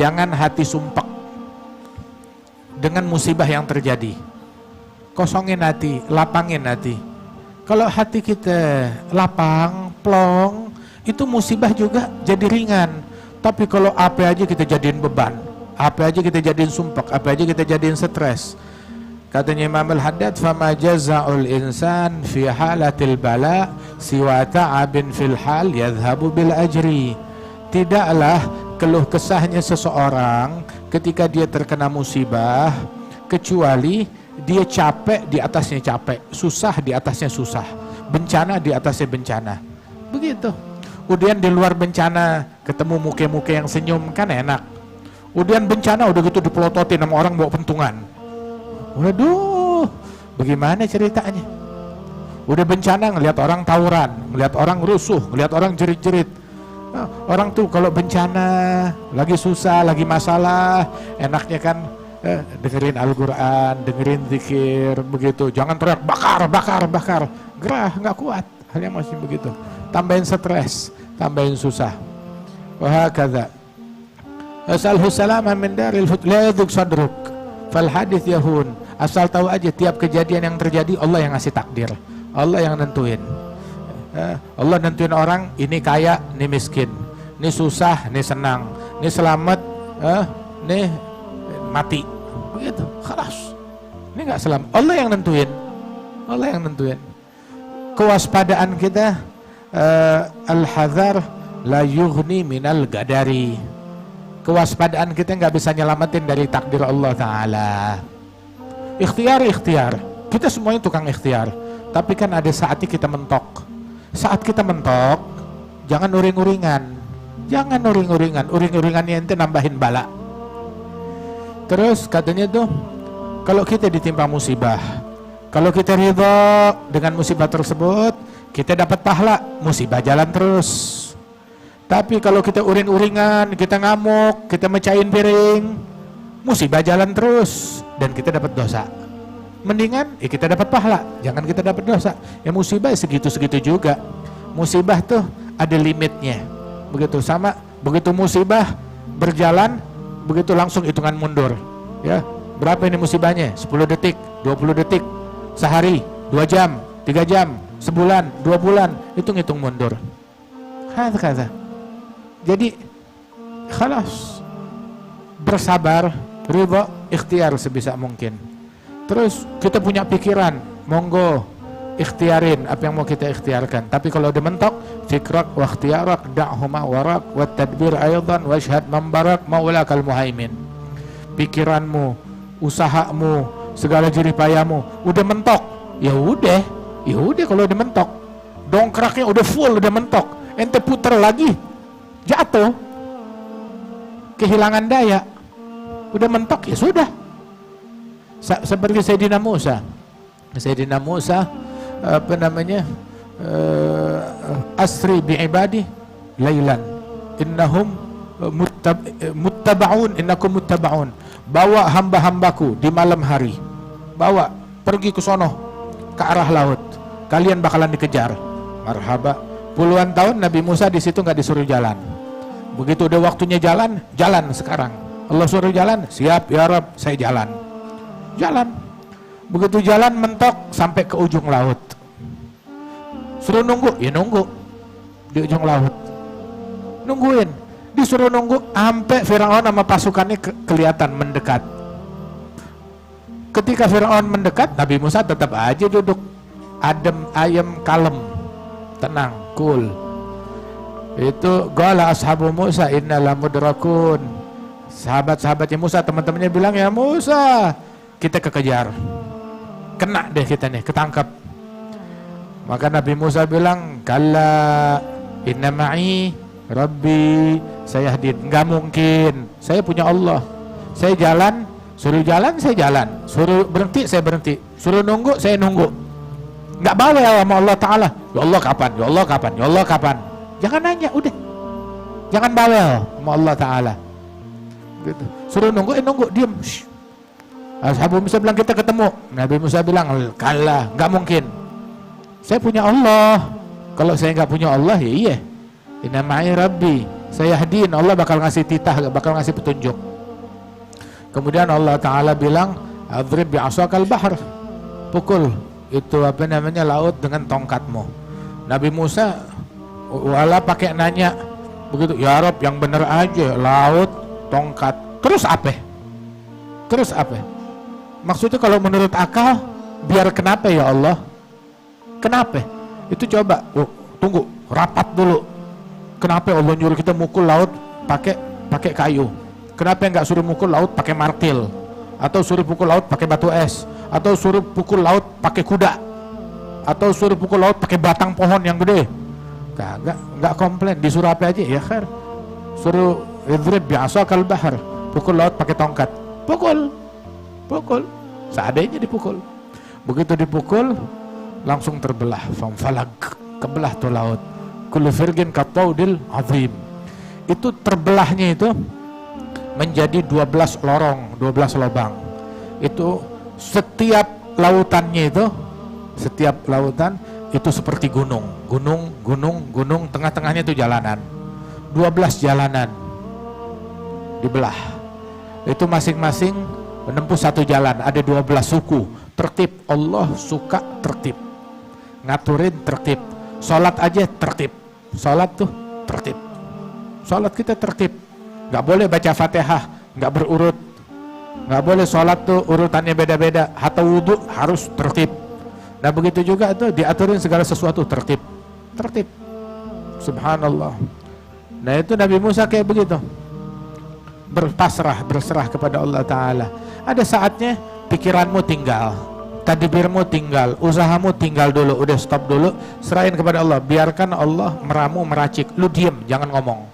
jangan hati sumpek dengan musibah yang terjadi. Kosongin hati, lapangin hati. Kalau hati kita lapang, plong, itu musibah juga jadi ringan. Tapi kalau apa aja kita jadiin beban, apa aja kita jadiin sumpek, apa aja kita jadiin stres. Katanya Imam Al-Haddad, fama jaza'ul insan fi halatil bala siwa ta'abin fil hal yadhhabu bil ajri. Tidaklah keluh kesahnya seseorang ketika dia terkena musibah kecuali dia capek di atasnya capek, susah di atasnya susah, bencana di atasnya bencana. Begitu. Kemudian di luar bencana ketemu muka-muka yang senyum kan enak. Kemudian bencana udah gitu dipelototin sama orang bawa pentungan. Waduh, bagaimana ceritanya? Udah bencana ngelihat orang tawuran, ngelihat orang rusuh, ngelihat orang jerit-jerit. Nah, orang tuh kalau bencana, lagi susah, lagi masalah, enaknya kan dengerin Al-Quran, dengerin zikir, begitu. Jangan teriak bakar, bakar, bakar. Gerah, nggak kuat. Hal yang masih begitu. Tambahin stres, tambahin susah. Wahakadha. Asalhu salama min daril la yaduk sadruk. Fal hadith yahun. Asal tahu aja tiap kejadian yang terjadi Allah yang ngasih takdir. Allah yang nentuin. Allah nentuin orang, ini kaya, ini miskin. Ini susah, ini senang. Ini selamat, ini mati. Begitu, khalas. Ini nggak selamat. Allah yang nentuin. Allah yang nentuin. Kewaspadaan kita, al-hadhar la yughni minal gadari. Kewaspadaan kita nggak bisa nyelamatin dari takdir Allah Ta'ala. Ikhtiar. Kita semuanya tukang ikhtiar. Tapi kan ada saatnya kita mentok. Saat kita mentok, jangan uring-uringan. Jangan uring-uringan. Uring-uringannya ente nambahin bala. Terus katanya tuh, kalau kita ditimpa musibah, kalau kita ridha dengan musibah tersebut, kita dapat pahala, musibah jalan terus. Tapi kalau kita uring-uringan, kita ngamuk, kita mecahin piring, musibah jalan terus dan kita dapat dosa. Mendingan kita dapat pahala, jangan kita dapat dosa. Ya musibah segitu-segitu juga. Musibah tuh ada limitnya. Begitu sama, begitu musibah berjalan, begitu langsung hitungan mundur. Ya, berapa ini musibahnya? 10 detik, 20 detik, sehari, 2 jam, 3 jam, sebulan, 2 bulan, hitung mundur. Kata. Jadi, khalas, bersabar, ridha, ikhtiar sebisa mungkin. Terus kita punya pikiran, monggo ikhtiarin apa yang mau kita ikhtiarkan. Tapi kalau udah mentok, fikrak wa ikhtiarak da'huma warak wa tadbir aydan wa syahad mambarak maulakal muhaimin. Pikiranmu, usahamu, segala jerih payamu udah mentok. Ya udah kalau udah mentok. Dongkraknya udah full, udah mentok. Ente puter lagi, jatuh. Kehilangan daya. Udah mentok ya sudah. Seperti Sayyidina Musa. Sayyidina Musa asri bi'ibadi lailan innahum muttaba'un innakum muttaba'un. Bawa hamba-hambaku di malam hari, bawa pergi ke sono ke arah laut, kalian bakalan dikejar. Marhaba. Puluhan tahun Nabi Musa di situ nggak disuruh jalan. Begitu udah waktunya jalan sekarang. Allah suruh jalan, siap ya Rabb, saya jalan. Begitu jalan mentok sampai ke ujung laut. Suruh nunggu, ya nunggu di ujung laut. Nungguin, disuruh nunggu sampai Firaun sama pasukannya kelihatan mendekat. Ketika Firaun mendekat, Nabi Musa tetap aja duduk adem ayem kalem, tenang, cool. Itu qala ashabu Musa inna lamudrakun. Sahabat-sahabatnya Musa, teman-temannya bilang, ya Musa, kita kekejar, kena deh kita nih, ketangkap. Maka Nabi Musa bilang, kalla inna ma'i rabbi sayahdin. Nggak mungkin, saya punya Allah. Saya jalan, suruh jalan saya jalan, suruh berhenti saya berhenti, suruh nunggu saya nunggu. Nggak bawel sama Allah Ta'ala. Ya Allah kapan, ya Allah kapan, ya Allah kapan. Jangan nanya, udah. Jangan bawel sama Allah Ta'ala gitu. Suruh nunggu, nunggu, diem. Ashabu Musa bilang kita ketemu. Nabi Musa bilang, kalah, nggak mungkin. Saya punya Allah. Kalau saya nggak punya Allah, ya iya. Inna ma'i rabbi Saya hadiin, Allah bakal ngasih titah, bakal ngasih petunjuk. Kemudian Allah Ta'ala bilang, adrib bi'asakal bahr, pukul itu apa namanya laut dengan tongkatmu. Nabi Musa wala pakai nanya begitu, ya Rob yang bener aja, laut, tongkat, terus apa? Terus apa? Maksudnya kalau menurut akal, biar kenapa ya Allah? Kenapa? Itu coba, tunggu, rapat dulu. Kenapa Allah nyuruh kita mukul laut pakai kayu? Kenapa enggak suruh mukul laut pakai martil? Atau suruh pukul laut pakai batu es? Atau suruh pukul laut pakai kuda? Atau suruh pukul laut pakai batang pohon yang gede? Enggak komplain, disuruh apa aja ya khair. Suruh idrib bi'asakal bahr, pukul laut pakai tongkat. Pukul. Seadanya dipukul. Begitu dipukul langsung terbelah, famfalag, kebelah tuh laut. Kullu firgin kataudil azim. Itu terbelahnya itu menjadi 12 lorong, 12 lubang. Itu setiap lautannya itu, setiap lautan itu seperti gunung, tengah-tengahnya itu jalanan. 12 jalanan dibelah. Itu masing-masing menempuh satu jalan, ada 12 suku. Tertib, Allah suka tertib. Ngaturin tertib. Salat aja tertib. Salat tuh tertib. Salat kita tertib. Nggak boleh baca Fatihah nggak berurut. Nggak boleh salat tuh urutannya beda-beda. Hatta wudhu harus tertib. Nah begitu juga tuh diaturin segala sesuatu tertib. Tertib. Subhanallah. Nah itu Nabi Musa kayak begitu. Berserah kepada Allah Ta'ala. Ada saatnya pikiranmu tinggal, tadbirmu tinggal, usahamu tinggal dulu, udah stop dulu, serahin kepada Allah, biarkan Allah meramu meracik, lu diem, jangan ngomong.